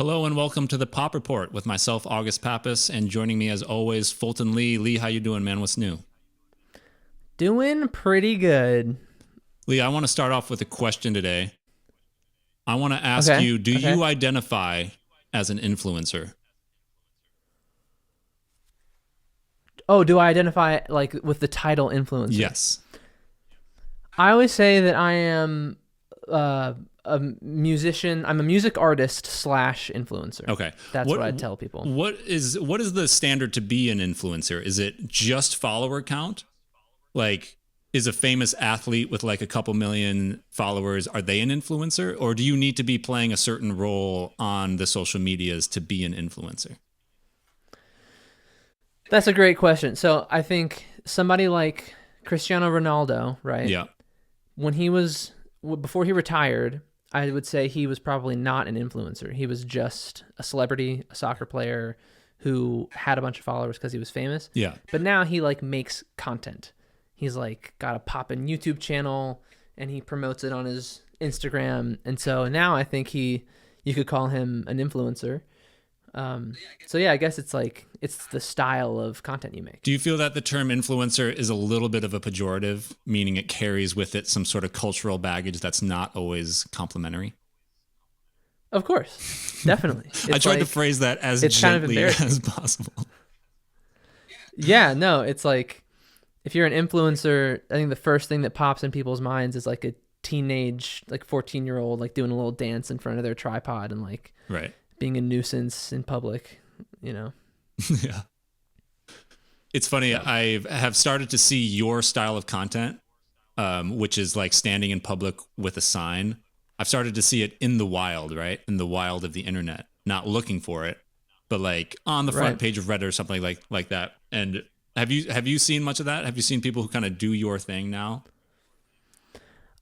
Hello and welcome to the Pop Report with myself, August Pappas, and joining me as always, Fulton Lee. Lee, how you doing, man? What's new? Doing pretty good. Lee, I want to start off with a question today. I want to ask Okay. you, do Okay. you identify as an influencer? Oh, do I identify like with the title influencer? Yes. I always say that I am a musician. I'm a music artist slash influencer. Okay. That's What what I tell people. what is the standard to be an influencer? Is it just follower count? Like, is a famous athlete with like a couple million followers, are they an influencer? Or do you need to be playing a certain role on the social medias to be an influencer? That's a great question. So I think somebody like Cristiano Ronaldo, right? Yeah. When he was before he retired, I would say he was probably not an influencer. He was just a celebrity, a soccer player who had a bunch of followers because he was famous. Yeah. But now he like makes content. He's like got a poppin' YouTube channel and he promotes it on his Instagram. And so now I think you could call him an influencer. So yeah, I guess it's like it's the style of content you make. Do you feel that the term influencer is a little bit of a pejorative, meaning it carries with it some sort of cultural baggage that's not always complimentary? Of course, definitely. I It's tried to like phrase that as it's kind of gently embarrassing. as possible. Yeah, no, it's like if you're an influencer, I think the first thing that pops in people's minds is like a teenage, like 14-year-old, like doing a little dance in front of their tripod and like Right. being a nuisance in public, you know? Yeah. It's funny. So, I have started to see your style of content, which is like standing in public with a sign. I've started to see it in the wild, right? In the wild of the internet, not looking for it, but like on the front right. page of Reddit or something like that. And have you seen much of that? Have you seen people who kind of do your thing now?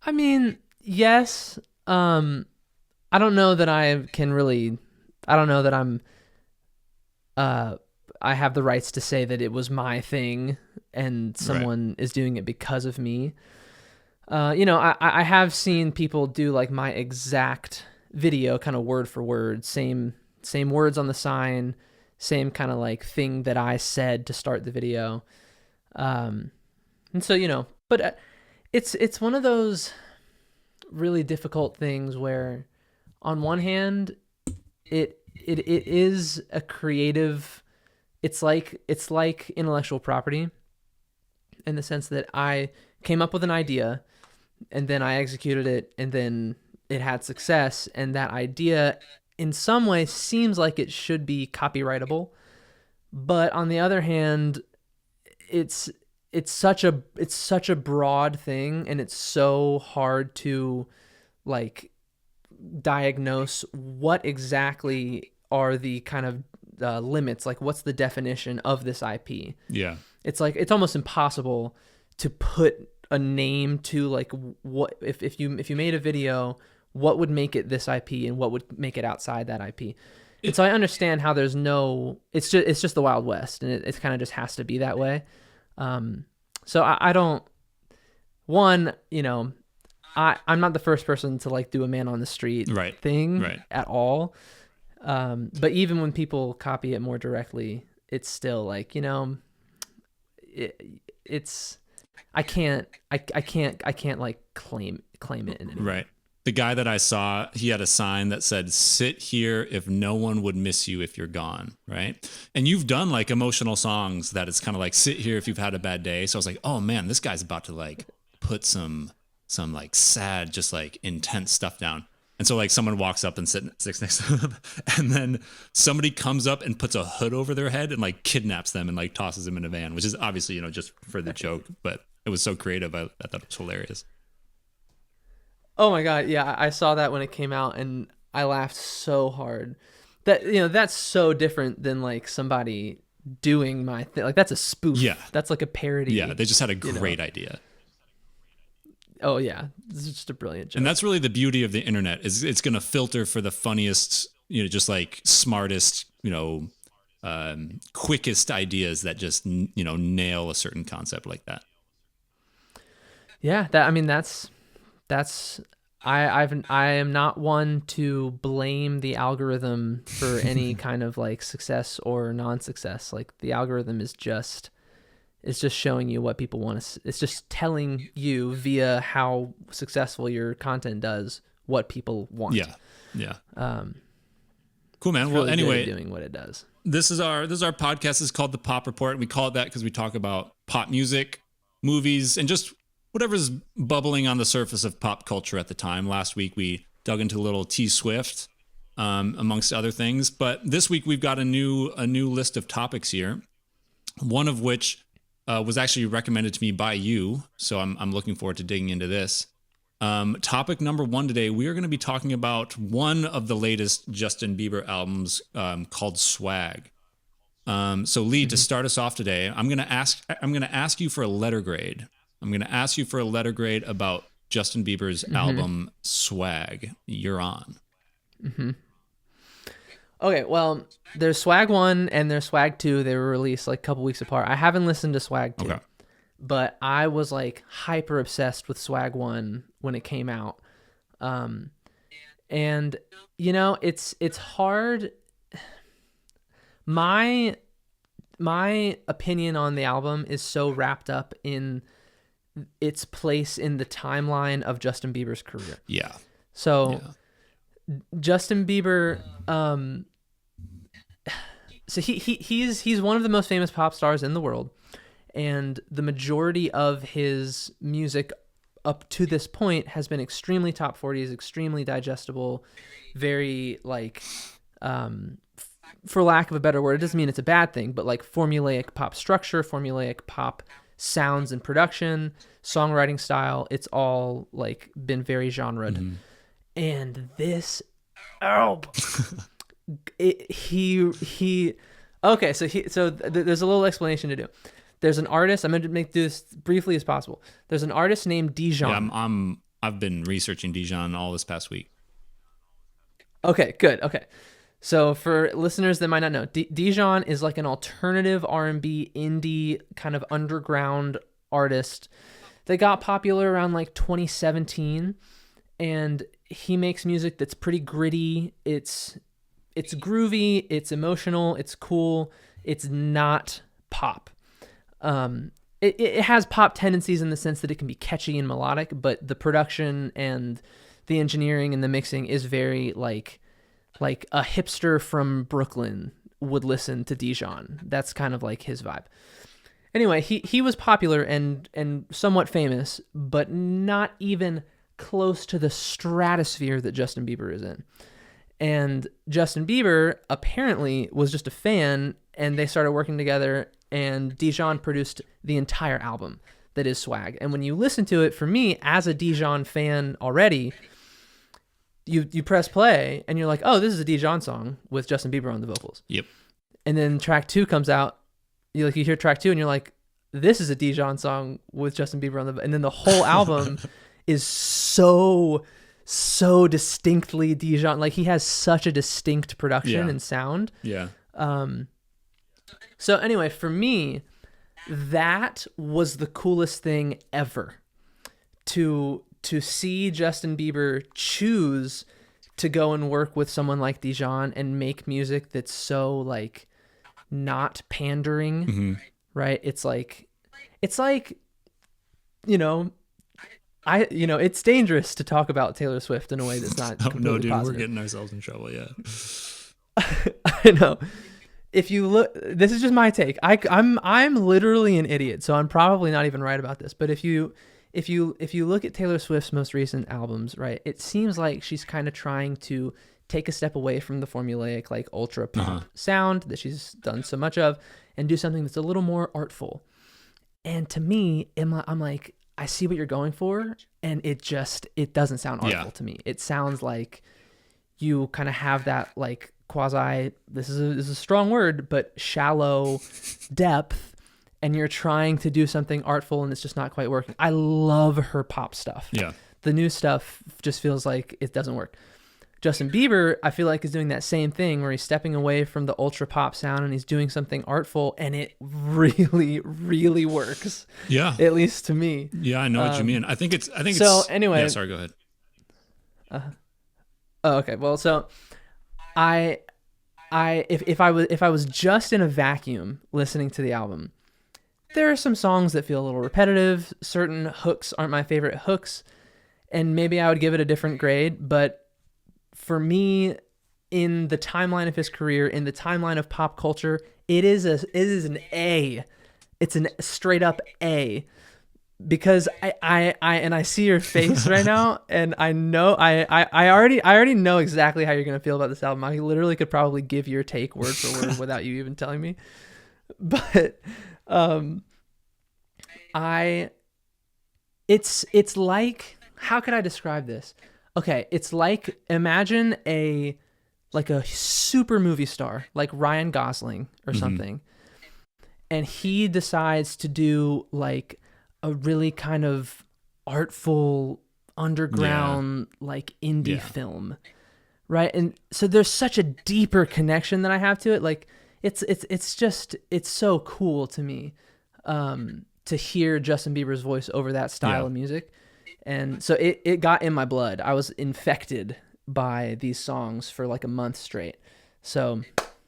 I mean, yes. I don't know that I can really, I don't know that uh, I have the rights to say that it was my thing and Right. someone is doing it because of me. I have seen people do like my exact video, kind of word for word, same words on the sign, same kind of like thing that I said to start the video. Um, and so but it's one of those really difficult things where, on one hand, it is a creative. It's like intellectual property in the sense that I came up with an idea and then I executed it and then it had success, and that idea in some way seems like it should be copyrightable, but on the other hand, it's it's such a broad thing, and it's so hard to like diagnose what exactly are the kind of limits, like what's the definition of this IP. Yeah. It's like it's almost impossible to put a name to like what if you made a video, what would make it this IP and what would make it outside that IP. And It, so I understand how there's no, it's just the Wild West, and it kind of just has to be that way. So I don't, one, I'm not the first person to like do a man on the street right. thing Right. at all. But even when people copy it more directly, it's still like, it, it's, I can't like claim it in any way. Right. The guy that I saw, he had a sign that said, "Sit here if no one would miss you if you're gone." Right. And you've done like emotional songs that it's kind of like, sit here if you've had a bad day. So I was like, oh man, this guy's about to like put some like sad, just like intense stuff down. And so like someone walks up and sits next to them, and then somebody comes up and puts a hood over their head and like kidnaps them and like tosses them in a van, which is obviously, just for the joke, but it was so creative. I thought it was hilarious. Oh my God. Yeah. I saw that when it came out and I laughed so hard. That's so different than like somebody doing my thing. Like that's a spoof. Yeah. That's like a Yeah. parody, They just had a you know? great idea. Oh yeah. This is just a brilliant And joke. that's really the beauty of the internet, is it's going to filter for the funniest, just like smartest, quickest ideas that just, nail a certain concept like that. Yeah. I mean, that's I am not one to blame the algorithm for any kind of like success or non-success. Like the algorithm is just it's just showing you what people want to. It's just telling you via how successful your content does what people want. Yeah, yeah. Cool, man. Well, really anyway, doing what it does. This is our podcast. Is called the Pop Report. We call it that because we talk about pop music, movies, and just whatever's bubbling on the surface of pop culture at the time. Last week we dug into a little T Swift, amongst other things. But this week we've got a new list of topics here. One of which was actually recommended to me by you, so I'm looking forward to digging into this. Topic number 1 today, we are going to be talking about one of the latest Justin Bieber albums, called Swag. So Lee, to start us off today, I'm going to ask you for a letter grade. I'm going to ask you for a letter grade about Justin Bieber's album Swag. You're on. Okay, well, there's Swag 1 and there's Swag 2. They were released like a couple weeks apart. I haven't listened to Swag 2. Okay. But I was like hyper obsessed with Swag 1 when it came out. And you know, it's hard. My opinion on the album is so wrapped up in its place in the timeline of Justin Bieber's career. Yeah. So Justin Bieber, so he's one of the most famous pop stars in the world. And the majority of his music up to this point has been extremely top 40, is extremely digestible, very like, for lack of a better word, it doesn't mean it's a bad thing, but like formulaic pop structure, formulaic pop sounds and production, songwriting style, it's all like been very genred. And this album, there's a little explanation to do. There's an artist. I'm going to do this briefly as possible. There's an artist named Dijon. Yeah, I've been researching Dijon all this past week. Okay, good. Okay, so for listeners that might not know, Dijon is like an alternative R&B indie kind of underground artist that got popular around like 2017, and he makes music that's pretty gritty. It's groovy. It's emotional. It's cool. It's not pop. It has pop tendencies in the sense that it can be catchy and melodic, but the production and the engineering and the mixing is very like a hipster from Brooklyn would listen to Dijon. That's kind of like his vibe. Anyway, he was popular and somewhat famous, but not even close to the stratosphere that Justin Bieber is in. And Justin Bieber apparently was just a fan, and they started working together, and Dijon produced the entire album that is Swag. And when you listen to it, for me, as a Dijon fan already, you press play, and you're like, oh, this is a Dijon song with Justin Bieber on the vocals. Yep. And then track 2 comes out, you hear track 2, and you're like, this is a Dijon song with Justin Bieber on the... And then the whole album is so distinctly Dijon. Like, he has such a distinct production and sound. Yeah. So anyway, for me, that was the coolest thing ever. To see Justin Bieber choose to go and work with someone like Dijon and make music that's so like not pandering, right? It's like, you know, it's dangerous to talk about Taylor Swift in a way that's not completely positive. We're getting ourselves in trouble. Yeah. I know. If you look, this is just my take. I'm literally an idiot, so I'm probably not even right about this. But if you look at Taylor Swift's most recent albums, right, it seems like she's kind of trying to take a step away from the formulaic, like ultra pop sound that she's done so much of, and do something that's a little more artful. And to me, I'm like, I see what you're going for, and it doesn't sound artful to me. It sounds like you kind of have that like quasi, this is a strong word, but shallow depth, and you're trying to do something artful and it's just not quite working. I love her pop stuff. Yeah. The new stuff just feels like it doesn't work. Justin Bieber, I feel like, is doing that same thing where he's stepping away from the ultra pop sound and he's doing something artful, and it really, really works. Yeah. At least to me. Yeah, I know what you mean. I think so anyway. Yeah, sorry, go ahead. Oh, okay. Well, so I if I was just in a vacuum listening to the album, there are some songs that feel a little repetitive. Certain hooks aren't my favorite hooks, and maybe I would give it a different grade. But for me, in the timeline of his career, in the timeline of pop culture, it is an A. It's a straight up A. Because I see your face right now, and I know I already know exactly how you're gonna feel about this album. I literally could probably give your take word for word without you even telling me. But um, I it's like, how could I describe this? Okay, it's like, imagine a super movie star like Ryan Gosling or Mm-hmm. something, and he decides to do like a really kind of artful Yeah. underground like indie Yeah. film, right? And so there's such a deeper connection that I have to it. Like it's just it's so cool to me to hear Justin Bieber's voice over that style Yeah. of music. And so it got in my blood. I was infected by these songs for like a month straight. So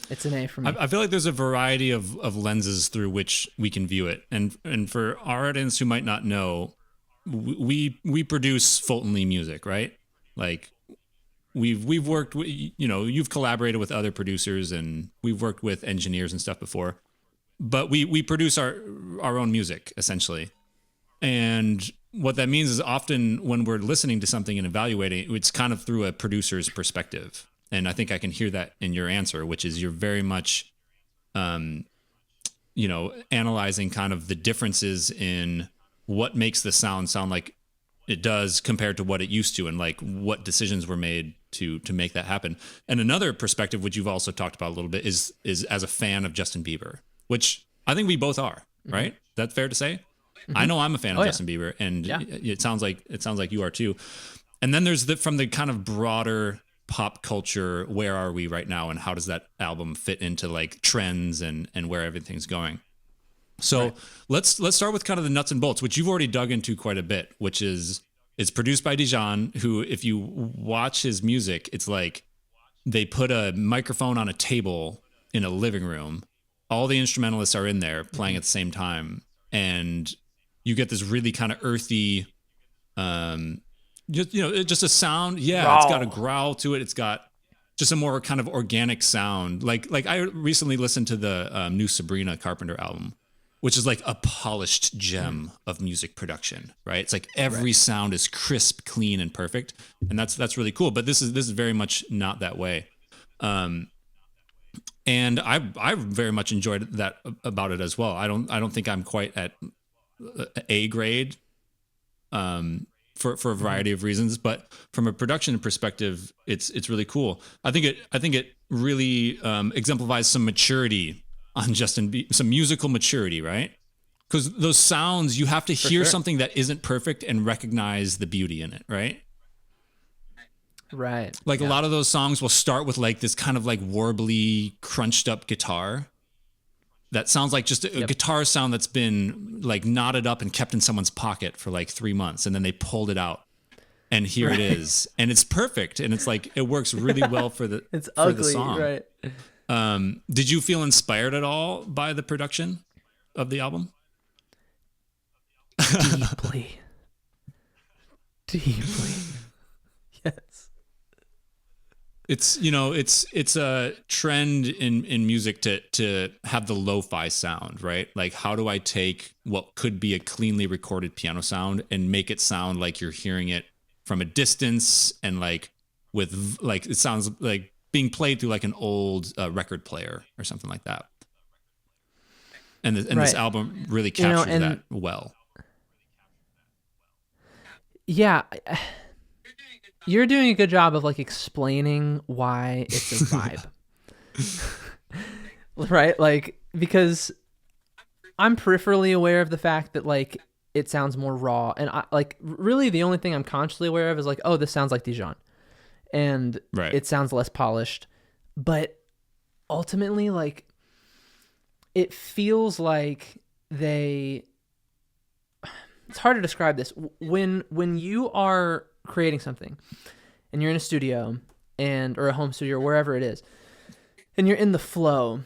it's an A for me. I feel like there's a variety of lenses through which we can view it, and for our audience who might not know, we produce Fulton Lee music, right? Like we've worked with, you've collaborated with other producers, and we've worked with engineers and stuff before, but we produce our own music essentially. And what that means is often when we're listening to something and evaluating, it's kind of through a producer's perspective. And I think I can hear that in your answer, which is you're very much, um, analyzing kind of the differences in what makes the sound like it does compared to what it used to, and like what decisions were made to make that happen. And another perspective, which you've also talked about a little bit, is as a fan of Justin Bieber, which I think we both are, Mm-hmm. right? That's fair to say. I Mm-hmm. know I'm a fan Oh of yeah. Justin Bieber, and Yeah. it sounds like you are too. And then there's from the kind of broader pop culture, where are we right now, and how does that album fit into like trends and where everything's going? So Right. let's start with kind of the nuts and bolts, which you've already dug into quite a bit, which is it's produced by Dijon, who, if you watch his music, it's like they put a microphone on a table in a living room. All the instrumentalists are in there playing Mm-hmm. at the same time, and you get this really kind of earthy, um, just a sound. Yeah, it's got a Raw. growl to it. It's got just a more kind of organic sound. Like I recently listened to the new Sabrina Carpenter album, which is like a polished Mm. gem of music production, right? It's like Right. every sound is crisp, clean, and perfect, and that's really cool. But this is very much not that way. Um, and I very much enjoyed that about it as well. I don't think I'm quite at A grade, for a Mm-hmm. variety of reasons, but from a production perspective, it's really cool. I think it really exemplifies some maturity on some musical maturity, right? Because those sounds, you have to For hear sure. something that isn't perfect and recognize the beauty in it, right? Right. Like a Yeah. lot of those songs will start with like this kind of like warbly, crunched up guitar that sounds like just a Yep. guitar sound that's been like knotted up and kept in someone's pocket for like 3 months, and then they pulled it out, and here it Right. is, and it's perfect, and it's like it works really well for the It's for the ugly. song. Right. Did you feel inspired at all by the production of the album? Deeply. Deeply. Yes. It's a trend in music to have the lo-fi sound, right? Like, how do I take what could be a cleanly recorded piano sound and make it sound like you're hearing it from a distance, and like with like it sounds like being played through like an old record player or something like that. And this Right. album really captures And that well. yeah, you're doing a good job of like explaining why it's a vibe. Right? Like, because I'm peripherally aware of the fact that like it sounds more raw, and I like really the only thing I'm consciously aware of is like, oh, this sounds like Dijon, and Right. it sounds less polished. But ultimately, like, it feels like they it's hard to describe this. When you are creating something, and you're in a studio and or a home studio or wherever it is, and you're in the flow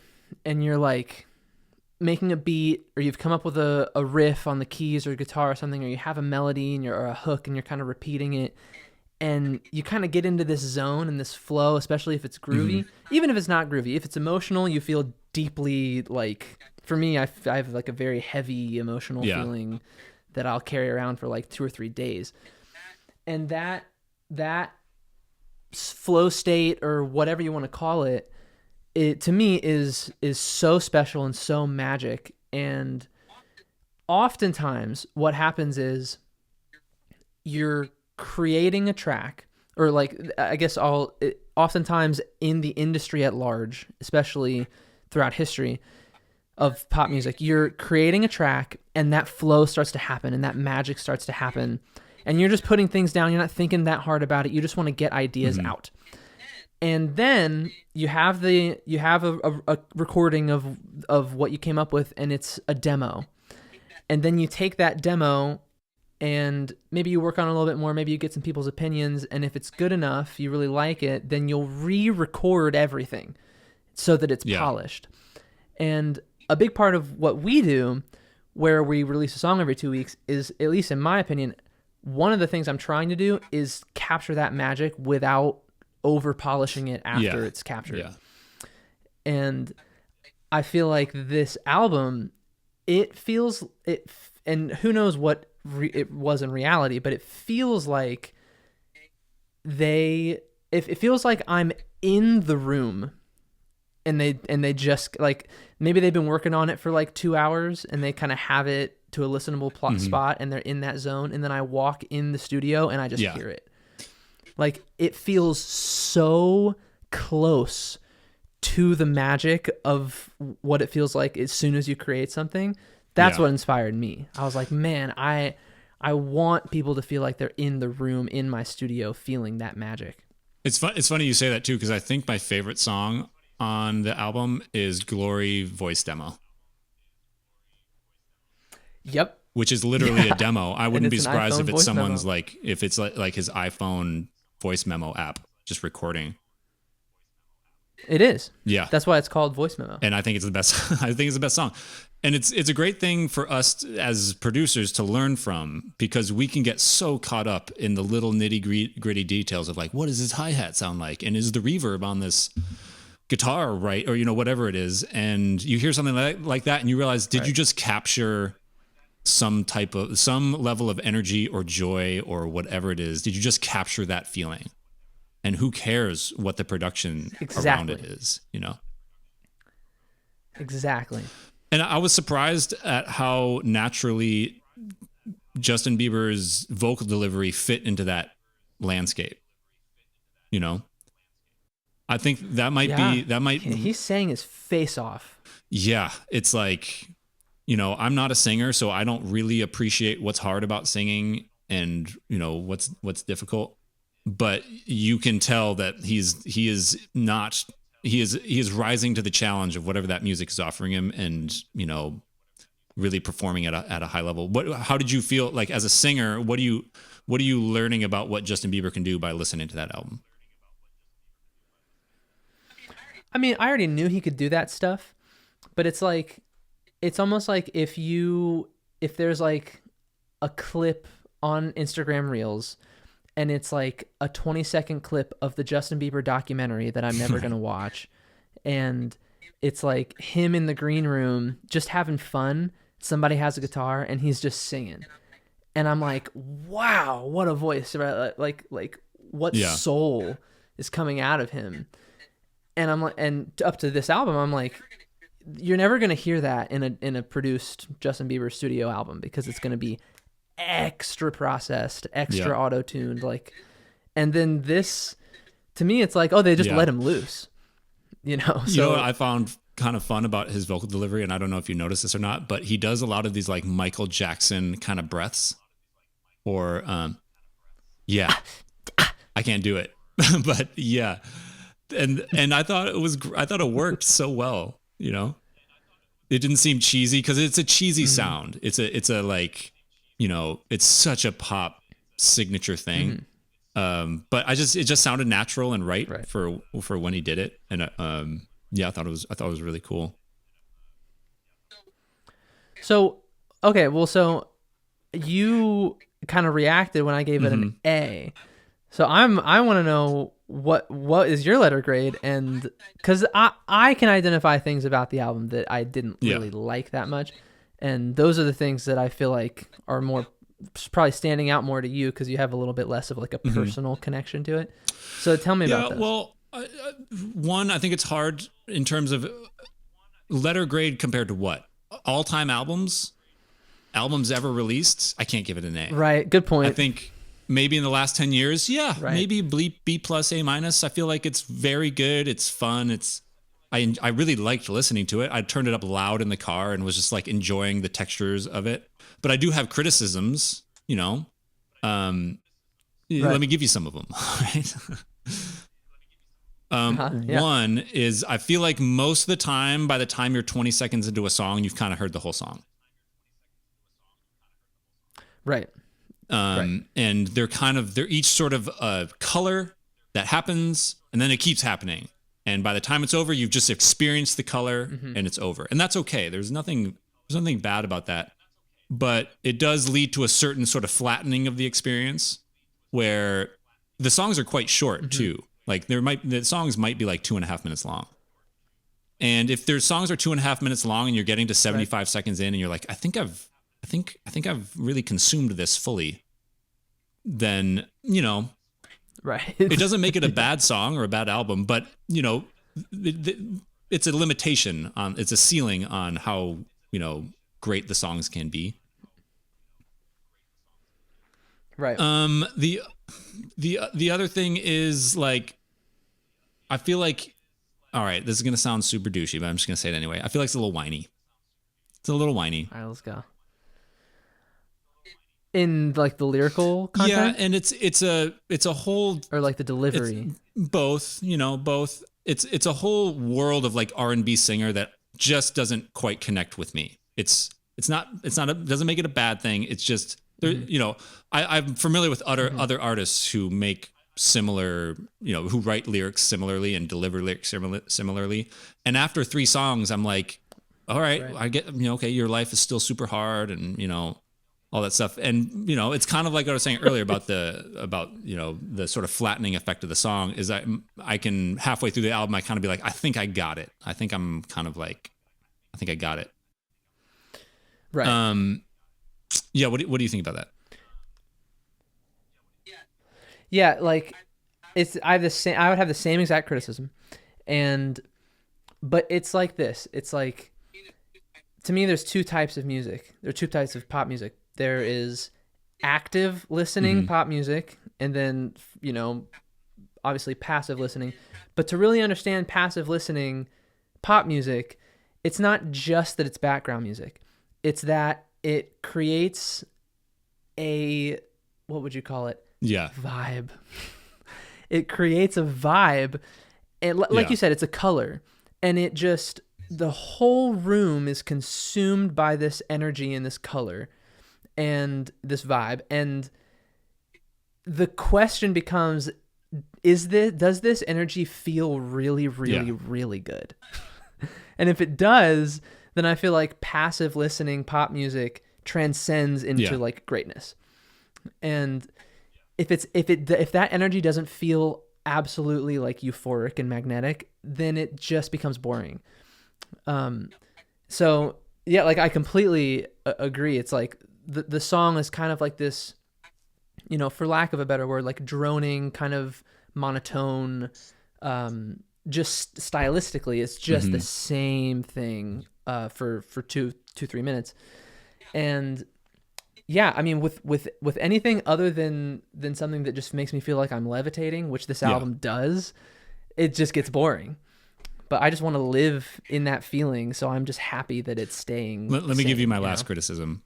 and you're like making a beat, or you've come up with a riff on the keys or guitar or something, or you have a melody and or a hook and you're kind of repeating it, and you kind of get into this zone and this flow, especially if it's groovy. Even if it's not groovy, if it's emotional, you feel deeply, like, for me, I have like a very heavy emotional feeling that I'll carry around for like 2 or 3 days. And that flow state, or whatever you want to call it, it to me is so special and so magic. And oftentimes what happens is you're creating a track, or like, I guess oftentimes in the industry at large, especially throughout history of pop music, you're creating a track and that flow starts to happen and that magic starts to happen, and you're just putting things down. You're not thinking that hard about it. You just want to get ideas out. And then you have a recording of what you came up with, and it's a demo. And then you take that demo and maybe you work on it a little bit more, maybe you get some people's opinions, and if it's good enough, you really like it, then you'll re-record everything so that it's polished. And a big part of what we do, where we release a song every 2 weeks, is, at least in my opinion, one of the things I'm trying to do is capture that magic without over polishing it after it's captured. Yeah. And I feel like this album, and who knows what it was in reality, but it feels like it feels like I'm in the room, and they just, like, maybe they've been working on it for like 2 hours and they kind of have it to a listenable spot, and they're in that zone, and then I walk in the studio and I just hear it. Like, it feels so close to the magic of what it feels like as soon as you create something. That's what inspired me. I was like, man, I want people to feel like they're in the room, in my studio, feeling that magic. It's funny you say that too, because I think my favorite song on the album is Glory voice demo. Yep. Which is literally a demo. I wouldn't be surprised if it's someone's memo. If it's like his iPhone voice memo app, just recording. It is. Yeah. That's why it's called voice memo. And I think it's the best. I think it's the best song. And it's a great thing for us as producers to learn from, because we can get so caught up in the little nitty gritty details of, like, what does his hi-hat sound like? And is the reverb on this guitar right? Or, whatever it is. And you hear something like that and you realize, did you just capture some level of energy or joy or whatever it is? Did you just capture that feeling? And who cares what the production around it is, Exactly. And I was surprised at how naturally Justin Bieber's vocal delivery fit into that landscape. I think he's saying his face off. Yeah. It's like, I'm not a singer, so I don't really appreciate what's hard about singing and, what's difficult. But you can tell that he is rising to the challenge of whatever that music is offering him, and, really performing at a high level. How did you feel, like, as a singer? What are you learning about what Justin Bieber can do by listening to that album? I mean, I already knew he could do that stuff, but it's almost like if there's like a clip on Instagram Reels, and it's like a 20-second clip of the Justin Bieber documentary that I'm never going to watch, and it's like him in the green room just having fun. Somebody has a guitar and he's just singing. And I'm like, wow, what a voice. Like what soul is coming out of him. And I'm like, and up to this album, I'm like, you're never going to hear that in a produced Justin Bieber studio album, because it's going to be extra processed, extra auto-tuned, like. And then this, to me, it's like, oh, they just let him loose, So what I found kind of fun about his vocal delivery, and I don't know if you noticed this or not, but he does a lot of these like Michael Jackson kind of breaths, or I can't do it, but yeah, and I thought it worked so well, It didn't seem cheesy, because it's a cheesy sound. It's a like, it's such a pop signature thing. But it just sounded natural and right Right. for when he did it. And yeah, I thought it was really cool. So, okay, well, so you kind of reacted when I gave it Mm-hmm. an A. So I want to know what is your letter grade, and because I can identify things about the album that I didn't Yeah. really like that much, and those are the things that I feel like are more probably standing out more to you because you have a little bit less of like a personal connection to it. So tell me about Yeah, this. well, one, I think it's hard in terms of letter grade compared to what? All-time albums ever released? I can't give it an A. Right, good point. I think maybe in the last 10 years, yeah, Right. maybe B plus, A minus. I feel like it's very good. It's fun. I really liked listening to it. I turned it up loud in the car and was just like enjoying the textures of it. But I do have criticisms, you know. Let me give you some of them. Right? Yeah. One is I feel like most of the time, by the time you're 20 seconds into a song, you've kind of heard the whole song. Right. And they're each sort of a color that happens and then it keeps happening. And by the time it's over, you've just experienced the color and it's over. And that's okay. There's nothing bad about that. But it does lead to a certain sort of flattening of the experience where the songs are quite short too. Like the songs might be like 2.5 minutes long. And if their songs are 2.5 minutes long and you're getting to 75 seconds in and you're like, I think I've really consumed this fully, then, you know, Right. it doesn't make it a bad song or a bad album, but, you know, it's a limitation it's a ceiling on how, you know, great the songs can be. Right. The other thing is like, I feel like, all right, this is gonna sound super douchey, but I'm just gonna say it anyway. I feel like it's a little whiny. It's a little whiny. All right, let's go. In like the lyrical content? Yeah, and it's a whole, Or like the delivery? both, you know, both. It's a whole world of like R&B singer that just doesn't quite connect with me. It doesn't make it a bad thing. It's just there, you know, I'm familiar with other artists who make similar, you know, who write lyrics similarly and deliver lyrics similarly. And after 3 songs, I'm like, all right, I get, you know, okay, your life is still super hard and, you know, all that stuff. And, you know, it's kind of like what I was saying earlier about you know, the sort of flattening effect of the song is I can halfway through the album, I kind of be like, I think I got it. I think I'm kind of like, I think I got it. Right. Yeah. What do you think about that? Yeah, like I would have the same exact criticism. But it's like this. It's like, to me, there's 2 types of music. There are 2 types of pop music. There is active listening pop music, and then, you know, obviously passive listening. But to really understand passive listening pop music, it's not just that it's background music. It's that it creates what would you call it? Yeah. Vibe. It creates a vibe. And like you said, it's a color. And it just, the whole room is consumed by this energy and this color and this vibe. And the question becomes, does this energy feel really, really, really good? And if it does, then I feel like passive listening pop music transcends into like greatness. And if that energy doesn't feel absolutely like euphoric and magnetic, then it just becomes boring. So yeah, like I completely agree. It's like the song is kind of like this, you know, for lack of a better word, like droning, kind of monotone, just stylistically, it's just the same thing, for 2-3 minutes. And yeah, I mean, with anything other than something that just makes me feel like I'm levitating, which this album does, it just gets boring. But I just want to live in that feeling, so I'm just happy that it's staying. Let me give you my last criticism,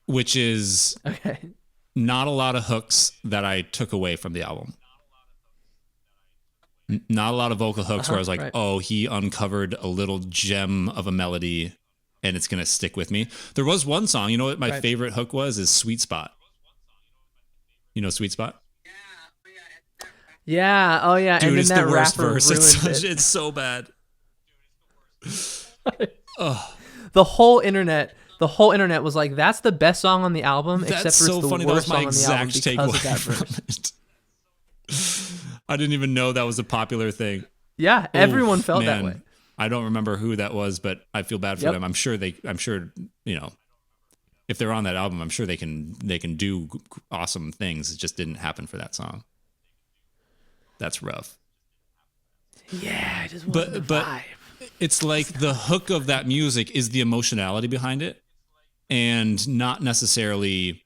which is not a lot of hooks that I took away from the album. Not a lot of vocal hooks where I was like, oh, he uncovered a little gem of a melody and it's going to stick with me. There was one song, you know what my favorite hook was? Is Sweet Spot. You know, Sweet Spot. Yeah. Oh yeah. Dude, And then it's the that worst rapper verse. ruined it. It's so bad. Oh, The whole internet was like, "That's the best song on the album," except that's for so it's the funny. That was worst my song on the album exact because of takeaway that from verse. it. I didn't even know that was a popular thing. Yeah, everyone Oof, felt that man. way. I don't remember who that was, but I feel bad for Yep. them. I'm sure, you know, if they're on that album, I'm sure they can do awesome things. It just didn't happen for that song. That's rough. Yeah, it just wasn't the But vibe. it's like the hook of that music is the emotionality behind it, and not necessarily,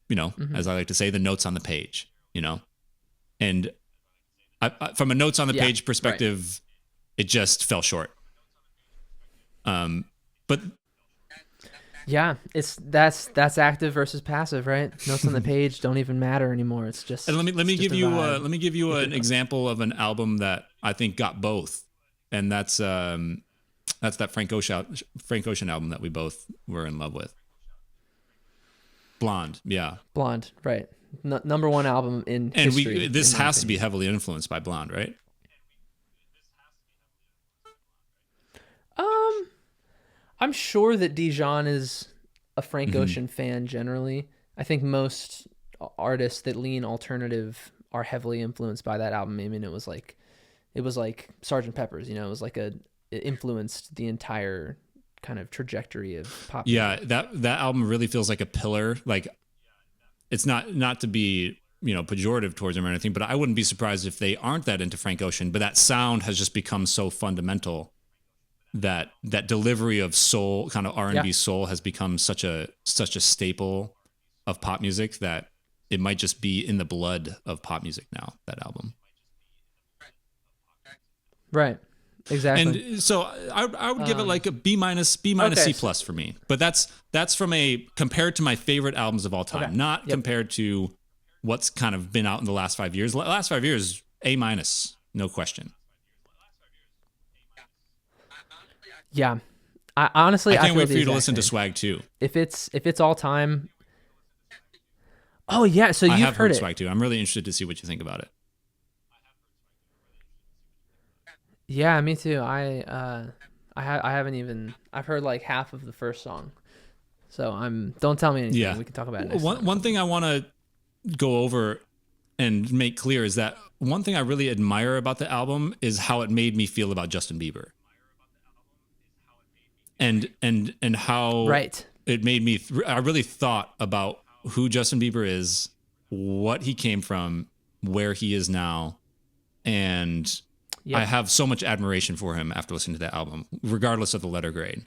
you know, as I like to say, the notes on the page. You know, and from a notes on the Yeah, page perspective, it just fell short. But Yeah, that's active versus passive, right? Notes on the page don't even matter anymore. It's just and let me it's give just a you vibe. let me give you an example of an album that I think got both, and that's that Frank Ocean album that we both were in love with. Blonde, yeah. Blonde, right? Number one album in And history. this in my has to be opinion. heavily influenced by Blonde, right? I'm sure that Dijon is a Frank Mm-hmm. Ocean fan generally. I think most artists that lean alternative are heavily influenced by that album. I mean, it was like Sgt. Pepper's, you know, it influenced the entire kind of trajectory of pop Yeah, music. that album really feels like a pillar. Like, it's not to be, you know, pejorative towards them or anything, but I wouldn't be surprised if they aren't that into Frank Ocean. But that sound has just become so fundamental, that delivery of soul, kind of R&B Yeah. soul, has become such a staple of pop music that it might just be in the blood of pop music now, that album. Right. Exactly. And so I would give it like a B minus okay, C plus for me. But that's from a compared to my favorite albums of all time, Okay. not Yep. compared to what's kind of been out in the last 5 years. Last 5 years, A minus, no question. Yeah. I honestly I can't feel wait the for you to exact listen to same. Swag 2. If it's all time. Oh yeah, so I you've have heard heard it. Swag 2. I'm really interested to see what you think about it. Yeah, me too. I haven't even I've heard like half of the first song. So don't tell me anything. Yeah. We can talk about it next One time. one thing I want to go over and make clear is that one thing I really admire about the album is how it made me feel about Justin Bieber. And how Right. it made me I really thought about who Justin Bieber is, what he came from, where he is now, and Yep. I have so much admiration for him after listening to that album, regardless of the letter grade.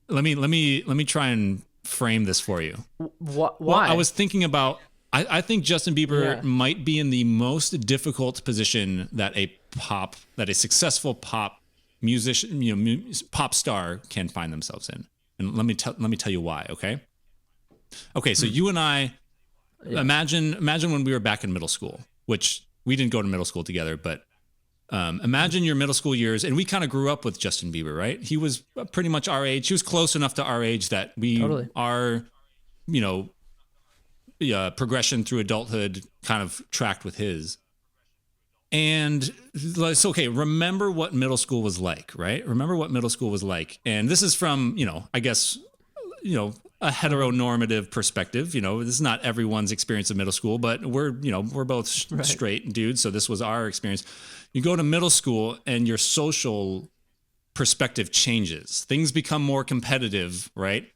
Let me try and frame this for you. Why? Well, I was thinking about. I think Justin Bieber Yeah. might be in the most difficult position that a successful pop musician, you know, pop star can find themselves in. And let me tell you why. Okay. So you and I, imagine when we were back in middle school, which we didn't go to middle school together, but imagine your middle school years, and we kind of grew up with Justin Bieber, right? He was pretty much our age. He was close enough to our age that we Totally. are, you know, progression through adulthood kind of tracked with his. And it's okay. Remember what middle school was like, right? Remember what middle school was like. And this is from, you know, I guess, you know, a heteronormative perspective. You know, this is not everyone's experience of middle school, but we're both straight dudes. So this was our experience. You go to middle school and your social perspective changes. Things become more competitive, right?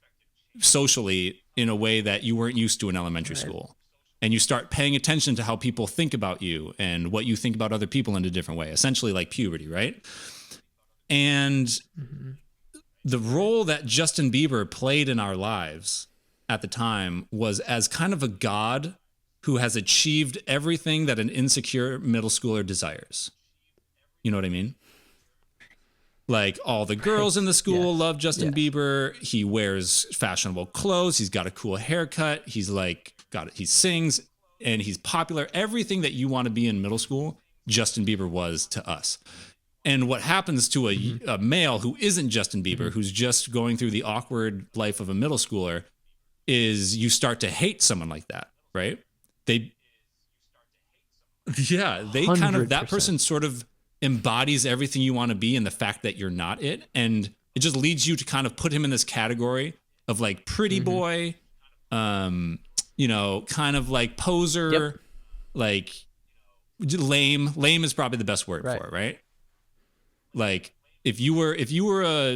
Socially, in a way that you weren't used to in elementary school. And you start paying attention to how people think about you and what you think about other people in a different way, essentially like puberty, right? And the role that Justin Bieber played in our lives at the time was as kind of a god who has achieved everything that an insecure middle schooler desires. You know what I mean? Like, all the girls in the school Yes. love Justin Yes. Bieber. He wears fashionable clothes. He's got a cool haircut. He's like he sings, and he's popular. Everything that you want to be in middle school, Justin Bieber was to us. And what happens to a male who isn't Justin Bieber, who's just going through the awkward life of a middle schooler, is you start to hate someone like that. right? They yeah, they kind of, that 100%. person sort of embodies everything you want to be and the fact that you're not it. And it just leads you to kind of put him in this category of like pretty boy, kind of like poser, Yep. like lame. Lame is probably the best word Right. for it, right? Like if you were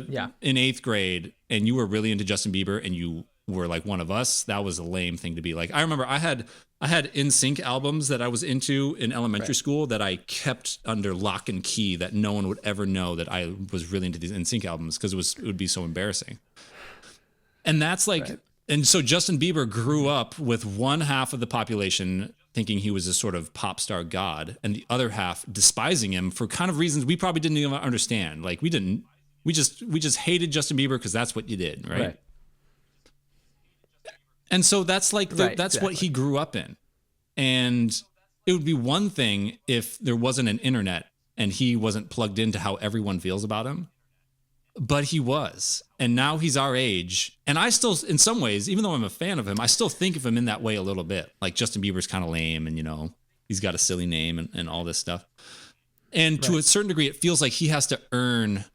Yeah. in 8th grade and you were really into Justin Bieber and you were like one of us, that was a lame thing to be. Like I remember I had NSYNC albums that I was into in elementary school that I kept under lock and key, that no one would ever know that I was really into these NSYNC albums because it would be so embarrassing. And that's like, and so Justin Bieber grew up with one half of the population thinking he was a sort of pop star god, and the other half despising him for kind of reasons we probably didn't even understand. Like we just hated Justin Bieber because that's what you did, right? And so that's like that's what he grew up in. And it would be one thing if there wasn't an internet and he wasn't plugged into how everyone feels about him. But he was. And now he's our age. And I still, in some ways, even though I'm a fan of him, I still think of him in that way a little bit. Like Justin Bieber's kind of lame and, he's got a silly name and all this stuff. And to a certain degree, it feels like he has to earn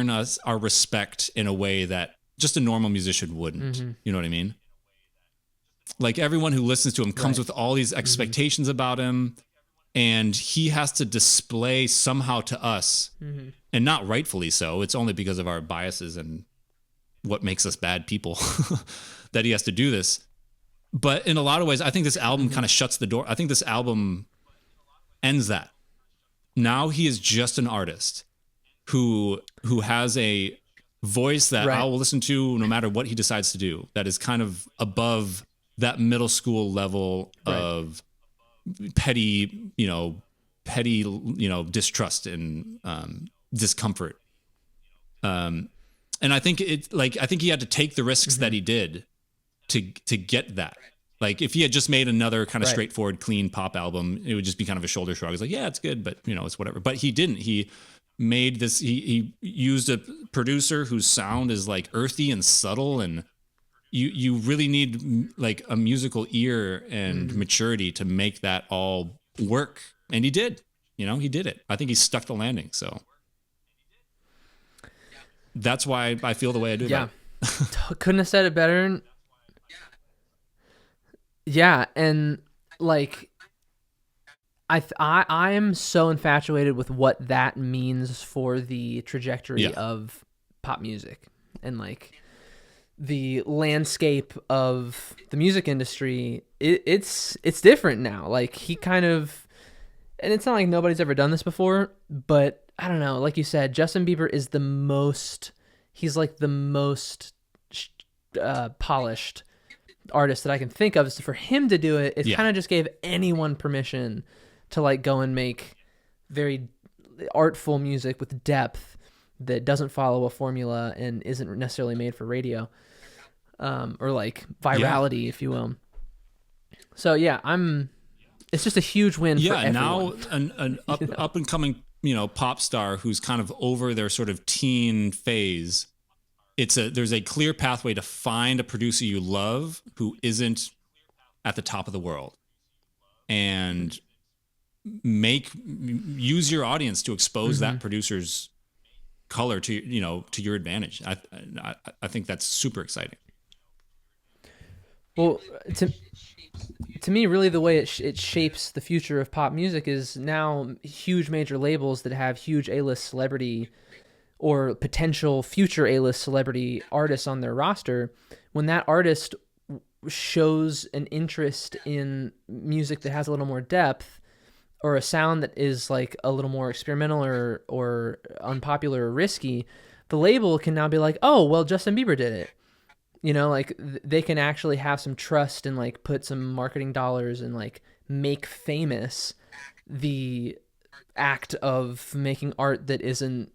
us our respect in a way that just a normal musician wouldn't. You know what I mean? Like everyone who listens to him comes with all these expectations about him, and he has to display somehow to us, and not rightfully so. It's only because of our biases and what makes us bad people that he has to do this. But in a lot of ways, I think this album kind of shuts the door. I think this album ends that. Now he is just an artist who has a voice that I will listen to no matter what he decides to do. That is kind of above that middle school level of petty distrust and discomfort. And I think he had to take the risks that he did to get that. Like if he had just made another kind of straightforward, clean pop album, it would just be kind of a shoulder shrug. It's like, yeah, it's good, but it's whatever. But he didn't. He made this. He used a producer whose sound is like earthy and subtle, and you really need like a musical ear and maturity to make that all work. And he did. He did it. I think he stuck the landing. So that's why I feel the way I do. Yeah. Couldn't have said it better. Yeah, and like I am so infatuated with what that means for the trajectory of pop music and like the landscape of the music industry. It's different now. Like he kind of, and it's not like nobody's ever done this before, but I don't know. Like you said, Justin Bieber is he's like the most polished artist that I can think of. So for him to do it, it kind of just gave anyone permission to like go and make very artful music with depth that doesn't follow a formula and isn't necessarily made for radio, or like virality, if you will. So it's just a huge win for everyone. Now an up and coming, pop star who's kind of over their sort of teen phase. There's a clear pathway to find a producer you love who isn't at the top of the world, and use your audience to expose that producer's color to your advantage. I think that's super exciting. Well, to me, really, the way it shapes the future of pop music is now huge major labels that have huge A-list celebrity or potential future A-list celebrity artists on their roster. When that artist shows an interest in music that has a little more depth, or a sound that is like a little more experimental or unpopular or risky, the label can now be like, oh, well, Justin Bieber did it. Like they can actually have some trust and like put some marketing dollars and like make famous the act of making art that isn't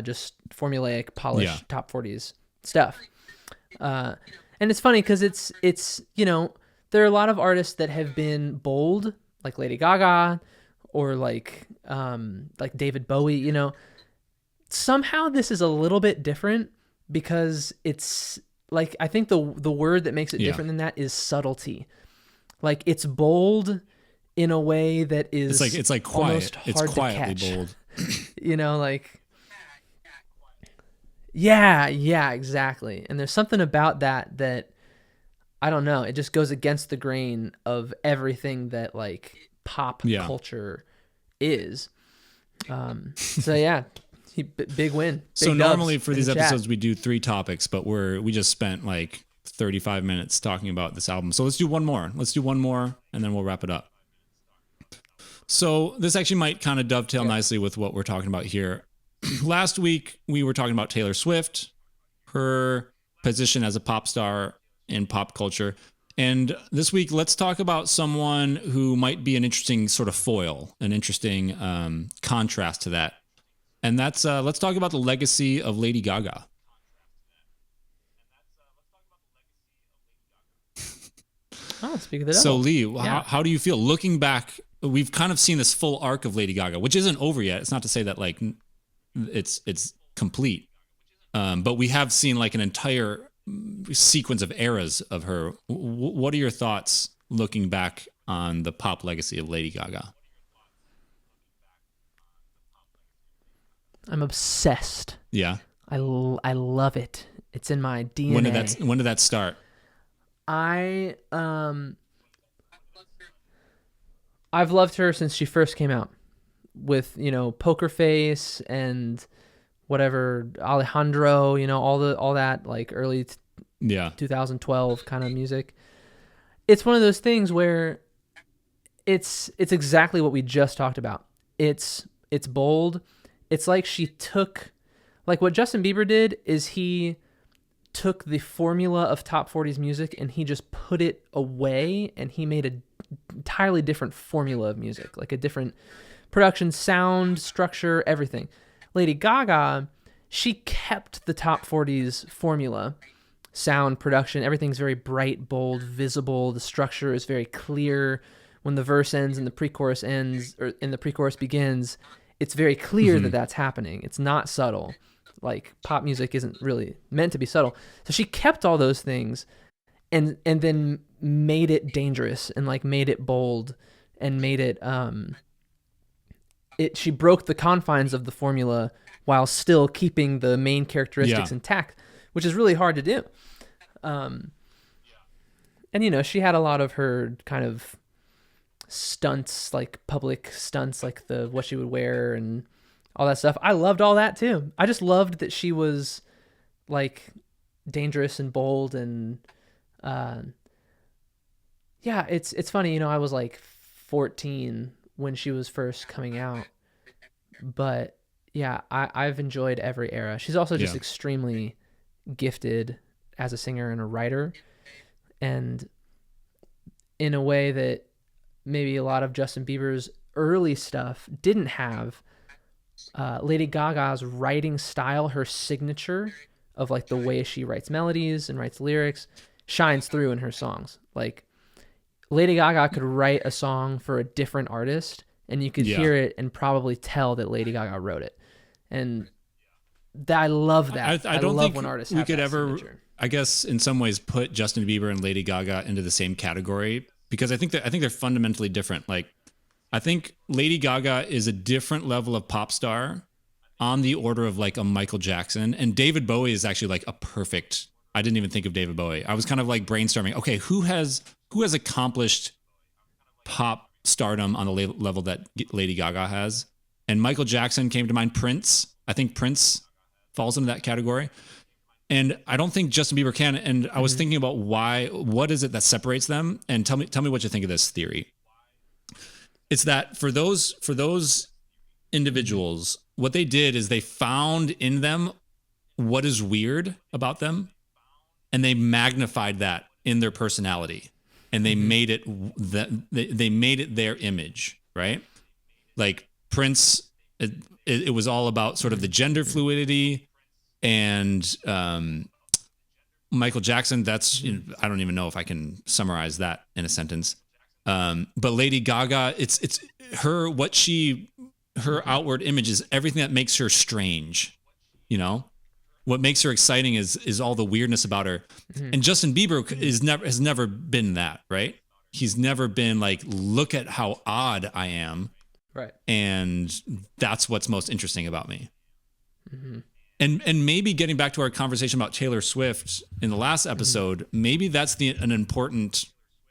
just formulaic, polished top 40s stuff. And it's funny because it's there are a lot of artists that have been bold, like Lady Gaga or like David Bowie. Somehow this is a little bit different because it's like, I think the word that makes it different than that is subtlety. Like it's bold in a way that is It's like almost quiet. It's hard to quietly catch. bold. Like yeah, exactly. And there's something about that I don't know, it just goes against the grain of everything that like pop Yeah. culture is. So yeah, big win. Big So dubs normally for in these the chat. episodes we do 3 topics, but we just spent like 35 minutes talking about this album. So let's do one more. Let's do one more and then we'll wrap it up. So this actually might kind of dovetail nicely with what we're talking about here. Last week we were talking about Taylor Swift, her position as a pop star in pop culture. And this week, let's talk about someone who might be an interesting sort of foil, an interesting contrast to that. And that's, let's talk about the legacy of Lady Gaga. Oh, speak of the devil. So Lee, how do you feel looking back? We've kind of seen this full arc of Lady Gaga, which isn't over yet. It's not to say that like it's complete. But we have seen like an entire sequence of eras of her. What are your thoughts looking back on the pop legacy of Lady Gaga? I'm obsessed. Yeah. I love it. It's in my DNA. When did that start? I've loved her since she first came out with, Poker Face and whatever, Alejandro, all that like early 2012 kind of music. It's one of those things where it's exactly what we just talked about. It's bold. It's like she took, like what Justin Bieber did is he took the formula of top 40s music and he just put it away and he made an entirely different formula of music, like a different production, sound, structure, everything. Lady Gaga, she kept the top 40s formula, sound, production, everything's very bright, bold, visible. The structure is very clear. When the verse ends and the pre-chorus ends, or in the pre-chorus begins, it's very clear that that's happening. It's not subtle. Like pop music isn't really meant to be subtle. So she kept all those things and then made it dangerous and like made it bold and made it she broke the confines of the formula while still keeping the main characteristics intact, which is really hard to do. And she had a lot of her kind of stunts, like public stunts, like what she would wear and all that stuff. I loved all that too. I just loved that she was like dangerous and bold and it's funny, I was like 14 when she was first coming out, but I've enjoyed every era. She's also just extremely gifted as a singer and a writer, and in a way that maybe a lot of Justin Bieber's early stuff didn't have. Lady Gaga's writing style, her signature of like the way she writes melodies and writes lyrics, shines through in her songs. Like Lady Gaga could write a song for a different artist and you could hear it and probably tell that Lady Gaga wrote it. And I love that. I don't love think when artists we have could that ever, signature. I guess, in some ways, put Justin Bieber and Lady Gaga into the same category because I think they're fundamentally different. Like, I think Lady Gaga is a different level of pop star on the order of like a Michael Jackson, and David Bowie is actually like a perfect. I didn't even think of David Bowie. I was kind of like brainstorming. Okay, who has accomplished pop stardom on the level that Lady Gaga has? And Michael Jackson came to mind. Prince. I think Prince falls into that category. And I don't think Justin Bieber can. And I was thinking about what is it that separates them? And tell me what you think of this theory. It's that for those individuals, what they did is they found in them what is weird about them, and they magnified that in their personality, and they made it they made it their image, right? Like Prince, it was all about sort of the gender fluidity, and Michael Jackson. That's I don't even know if I can summarize that in a sentence. But Lady Gaga, it's her her outward image is everything that makes her strange. What makes her exciting is all the weirdness about her. And Justin Bieber has never been that, right? he's never been like, look at how odd I am, Right. and that's what's most interesting about me. Mm-hmm. And maybe getting back to our conversation about Taylor Swift in the last episode, maybe that's an important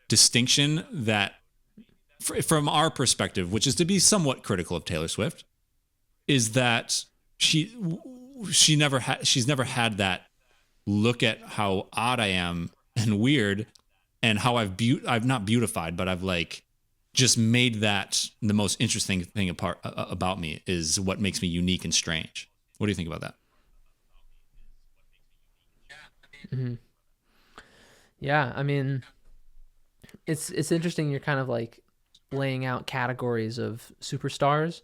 distinction that, from our perspective, which is to be somewhat critical of Taylor Swift, is that she's never had that look at how odd I am and weird, and how I've not beautified, but I've like just made that the most interesting thing about me is what makes me unique and strange. What do you think about that? Mm-hmm. Yeah, I mean, it's interesting. You're kind of like laying out categories of superstars,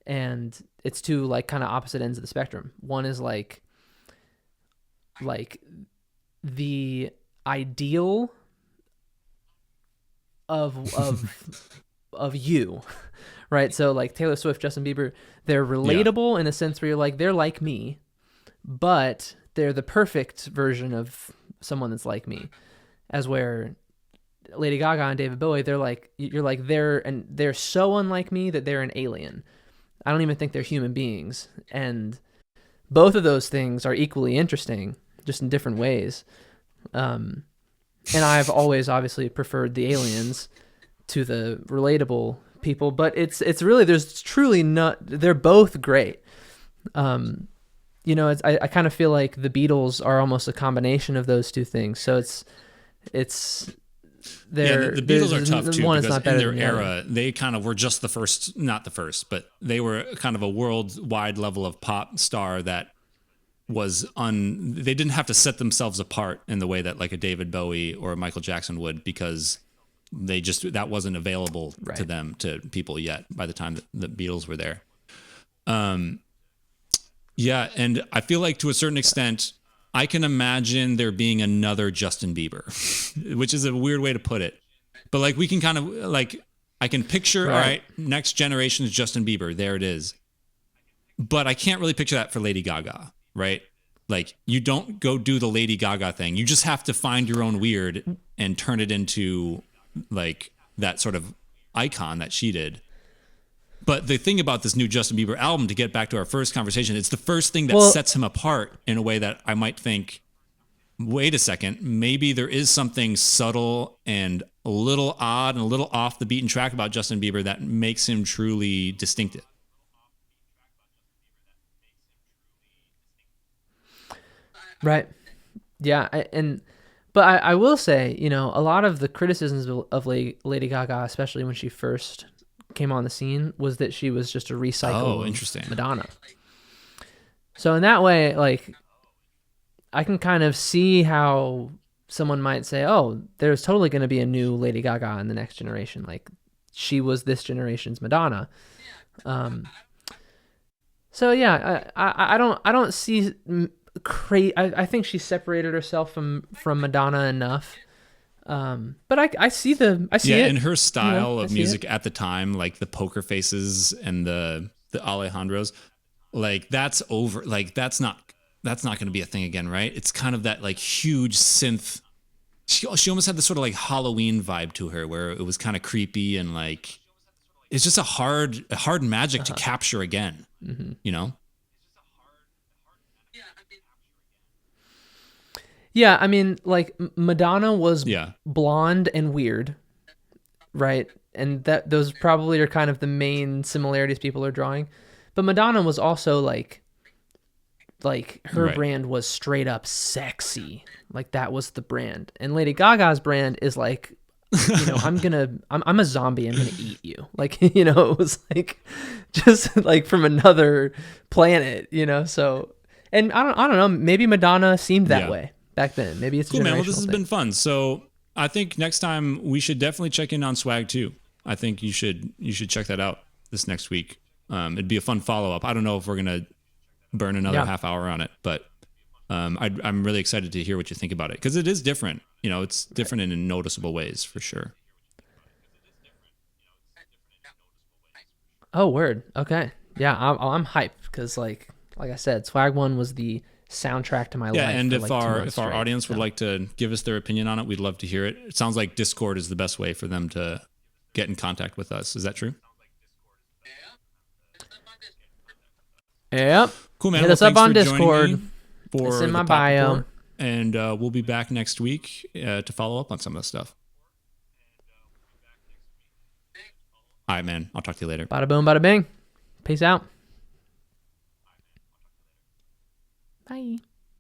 and it's two like kind of opposite ends of the spectrum. One is like the ideal of you, right? So like Taylor Swift, Justin Bieber, they're relatable in a sense where you're like, they're like me, but they're the perfect version of someone that's like me. As where Lady Gaga and David Bowie, they're like, you're like, they're so unlike me that they're an alien. I don't even think they're human beings. And both of those things are equally interesting, just in different ways. And I've always obviously preferred the aliens to the relatable people, but it's really, there's truly not, they're both great. You know, I kind of feel like the Beatles are almost a combination of those two things. So it's the Beatles are tough too, one is because not better in their than the era, other. they kind of were just the first, not the first, but they were kind of a worldwide level of pop star that they didn't have to set themselves apart in the way that like a David Bowie or a Michael Jackson would, because that wasn't available to them, to people yet by the time that the Beatles were there. Yeah, and I feel like to a certain extent, I can imagine there being another Justin Bieber, which is a weird way to put it. But like we can kind of like, I can picture, all right, next generation is Justin Bieber. There it is. But I can't really picture that for Lady Gaga, right? Like you don't go do the Lady Gaga thing. You just have to find your own weird and turn it into like that sort of icon that she did. But the thing about this new Justin Bieber album, to get back to our first conversation, it's the first thing that sets him apart in a way that I might think, wait a second, maybe there is something subtle and a little odd and a little off the beaten track about Justin Bieber that makes him truly distinctive. Right. Yeah. But I will say, you know, a lot of the criticisms of Lady Gaga, especially when she first came on the scene, was that she was just a recycle of Madonna. So in that way, like, I can kind of see how someone might say, oh, there's totally going to be a new Lady Gaga in the next generation. Like, she was this generation's Madonna. So yeah, I don't see I think she separated herself from Madonna enough. But I see it. And her style of music at the time, like the Poker Faces and the Alejandros, like that's over. Like that's not going to be a thing again, right? It's kind of that like huge synth. She almost had this sort of like Halloween vibe to her, where it was kind of creepy and like it's just a hard magic to capture again. Mm-hmm. You know? Yeah, I mean, like Madonna was blonde and weird, right? And those probably are kind of the main similarities people are drawing. But Madonna was also like her brand was straight up sexy. Like that was the brand. And Lady Gaga's brand is like, you know, I'm a zombie, I'm gonna eat you. Like, you know, it was like just like from another planet, you know. So, and I don't know, maybe Madonna seemed that way back then. Maybe it's cool, man. Well, this has been fun. So I think next time we should definitely check in on Swag 2. I think you should check that out this next week. It'd be a fun follow up. I don't know if we're gonna burn another half hour on it, but I'm really excited to hear what you think about it, because it is different. You know, it's different in noticeable ways for sure. Oh, word. Okay. Yeah, I'm hyped because like I said, Swag 1 was the soundtrack to my Yeah, life. and for if like 2 our months if our straight, audience would so. like to give us their opinion on it, we'd love to hear it. It sounds like Discord is the best way for them to get in contact with us. Is that true? Yep. Cool, man. Hit Well, us up thanks on for joining Discord. me It's for in the my pop bio. report, and we'll be back next week to follow up on some of this stuff. All right, man. I'll talk to you later. Bada boom, bada bing. Peace out. Bye.